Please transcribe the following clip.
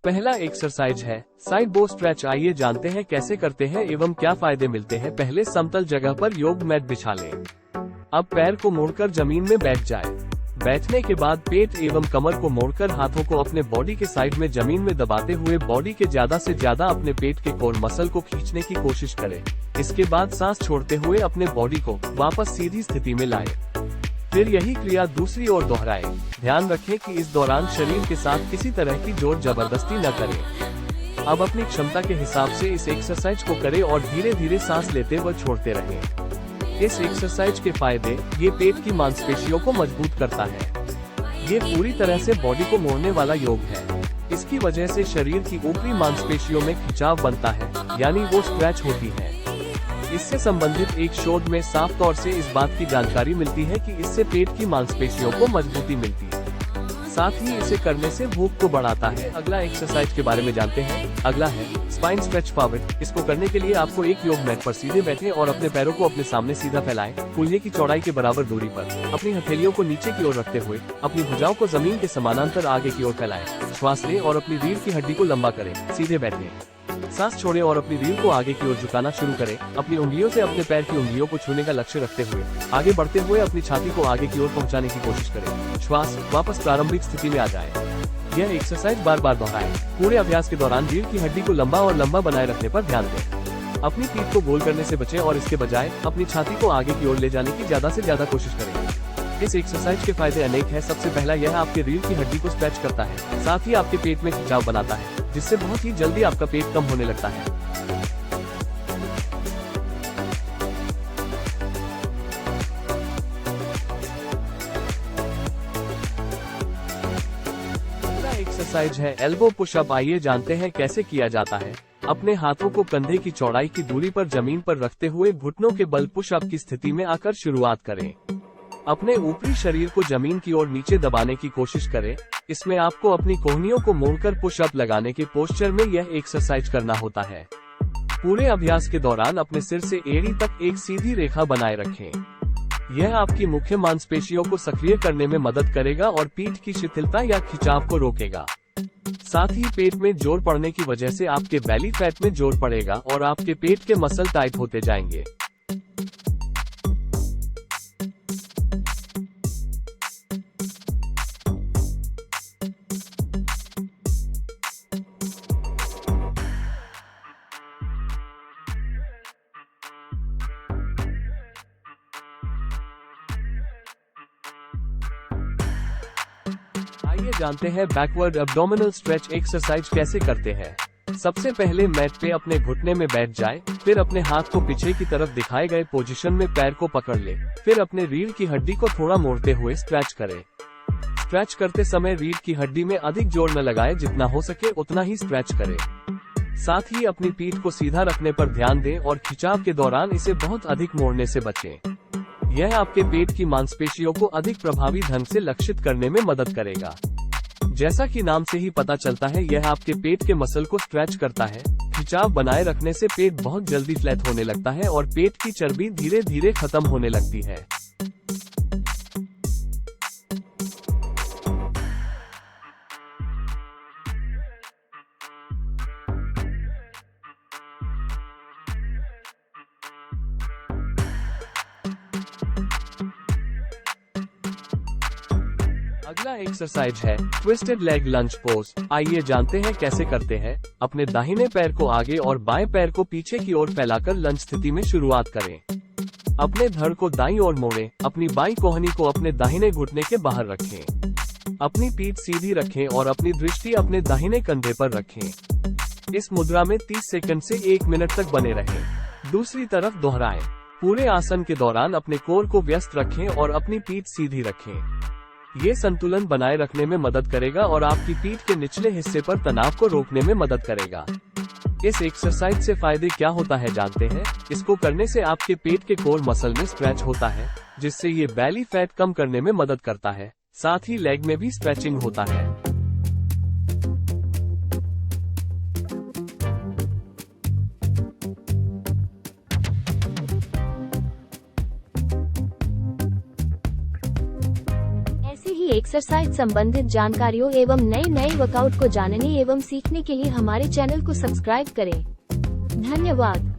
पहला एक्सरसाइज है साइड बो स्ट्रेच। आइए जानते हैं कैसे करते हैं एवं क्या फायदे मिलते हैं। पहले समतल जगह पर योग मैट बिछा लें। अब पैर को मोड़कर जमीन में बैठ जाए। बैठने के बाद पेट एवं कमर को मोड़कर हाथों को अपने बॉडी के साइड में जमीन में दबाते हुए बॉडी के ज्यादा से ज्यादा अपने पेट के कोर मसल को खींचने की कोशिश करें। इसके बाद सांस छोड़ते हुए अपने बॉडी को वापस सीधी स्थिति में लाएं। फिर यही क्रिया दूसरी ओर दोहराएं। ध्यान रखें कि इस दौरान शरीर के साथ किसी तरह की जोर जबरदस्ती न करें। अब अपनी क्षमता के हिसाब से इस एक्सरसाइज को करें और धीरे धीरे सांस लेते व छोड़ते रहें। इस एक्सरसाइज के फायदे, ये पेट की मांसपेशियों को मजबूत करता है। ये पूरी तरह से बॉडी को मोड़ने वाला योग है। इसकी वजह से शरीर की ऊपरी मांसपेशियों में खिंचाव बनता है, यानी वो स्ट्रेच होती है। इससे संबंधित एक शोध में साफ तौर से इस बात की जानकारी मिलती है कि इससे पेट की मांसपेशियों को मजबूती मिलती है, साथ ही इसे करने से भूख को बढ़ाता है। अगला एक्सरसाइज के बारे में जानते हैं। अगला है स्पाइन स्ट्रेच पावर। इसको करने के लिए आपको एक योग मैट पर सीधे बैठें और अपने पैरों को अपने सामने सीधा फैलाएं। कूल्हे की चौड़ाई के बराबर दूरी पर अपनी हथेलियों को नीचे की ओर रखते हुए अपनी भुजाओं को जमीन के समानांतर आगे की ओर फैलाएं। श्वास लें और अपनी रीढ़ की हड्डी को लंबा करें। सीधे बैठें, सांस छोड़ें और अपनी रीढ़ को आगे की ओर झुकाना शुरू करें। अपनी उंगलियों से अपने पैर की उंगलियों को छूने का लक्ष्य रखते हुए आगे बढ़ते हुए अपनी छाती को आगे की ओर पहुंचाने की कोशिश करें। श्वास वापस प्रारंभिक स्थिति में आ जाए। यह एक्सरसाइज बार बार दोहराएं। पूरे अभ्यास के दौरान रीढ़ की हड्डी को लंबा और लंबा बनाए रखने पर ध्यान दें। अपनी पीठ को गोल करने से बचें और इसके बजाय अपनी छाती को आगे की ओर ले जाने की ज्यादा से ज्यादा कोशिश करें। इस एक्सरसाइज के फायदे अनेक हैं। सबसे पहला यह आपके रीढ़ की हड्डी को स्ट्रेच करता है, साथ ही आपके पेट में खिंचाव बनाता है, जिससे बहुत ही जल्दी आपका पेट कम होने लगता है। अगला एक्सरसाइज है एल्बो पुशअप। आइए जानते हैं कैसे किया जाता है। अपने हाथों को कंधे की चौड़ाई की दूरी पर जमीन पर रखते हुए घुटनों के बल पुशअप की स्थिति में आकर शुरुआत करें। अपने ऊपरी शरीर को जमीन की ओर नीचे दबाने की कोशिश करें। इसमें आपको अपनी कोहनियों को मोड़कर पुशअप लगाने के पोस्चर में यह एक्सरसाइज करना होता है। पूरे अभ्यास के दौरान अपने सिर से एड़ी तक एक सीधी रेखा बनाए रखें। यह आपकी मुख्य मांसपेशियों को सक्रिय करने में मदद करेगा और पीठ की शिथिलता या खिंचाव को रोकेगा। साथ ही पेट में जोर पड़ने की वजह से आपके बेली फैट में जोर पड़ेगा और आपके पेट के मसल टाइट होते जाएंगे। आइए जानते हैं बैकवर्ड एब्डोमिनल स्ट्रेच एक्सरसाइज कैसे करते हैं। सबसे पहले मैट पे अपने घुटने में बैठ जाए, फिर अपने हाथ को पीछे की तरफ दिखाए गए पोजीशन में पैर को पकड़ ले। फिर अपने रीढ़ की हड्डी को थोड़ा मोड़ते हुए स्ट्रेच करें। स्ट्रेच करते समय रीढ़ की हड्डी में अधिक जोर न लगाए, जितना हो सके उतना ही स्ट्रेच करें। साथ ही अपनी पीठ को सीधा रखने पर ध्यान दें और खिंचाव के दौरान इसे बहुत अधिक मोड़ने से बचें। यह आपके पेट की मांसपेशियों को अधिक प्रभावी ढंग से लक्षित करने में मदद करेगा। जैसा कि नाम से ही पता चलता है, यह आपके पेट के मसल को स्ट्रेच करता है। खिंचाव बनाए रखने से पेट बहुत जल्दी फ्लैट होने लगता है और पेट की चर्बी धीरे धीरे खत्म होने लगती है। अगला एक्सरसाइज है ट्विस्टेड लेग लंज पोज। आइए जानते हैं कैसे करते हैं। अपने दाहिने पैर को आगे और बाएं पैर को पीछे की ओर फैलाकर लंज स्थिति में शुरुआत करें। अपने धड़ को दाईं ओर मोड़ें। अपनी बाईं कोहनी को अपने दाहिने घुटने के बाहर रखें। अपनी पीठ सीधी रखें और अपनी दृष्टि अपने दाहिने कंधे पर रखें। इस मुद्रा में 30 सेकंड से 1 मिनट तक बने रहें। दूसरी तरफ दोहराएं। पूरे आसन के दौरान अपने कोर को व्यस्त रखें और अपनी पीठ सीधी रखें। ये संतुलन बनाए रखने में मदद करेगा और आपकी पीठ के निचले हिस्से पर तनाव को रोकने में मदद करेगा। इस एक्सरसाइज से फायदे क्या होता है जानते हैं। इसको करने से आपके पेट के कोर मसल में स्ट्रेच होता है, जिससे ये बेली फैट कम करने में मदद करता है। साथ ही लेग में भी स्ट्रेचिंग होता है। एक्सरसाइज संबंधित जानकारियों एवं नए वर्कआउट को जानने एवं सीखने के लिए हमारे चैनल को सब्सक्राइब करें। धन्यवाद।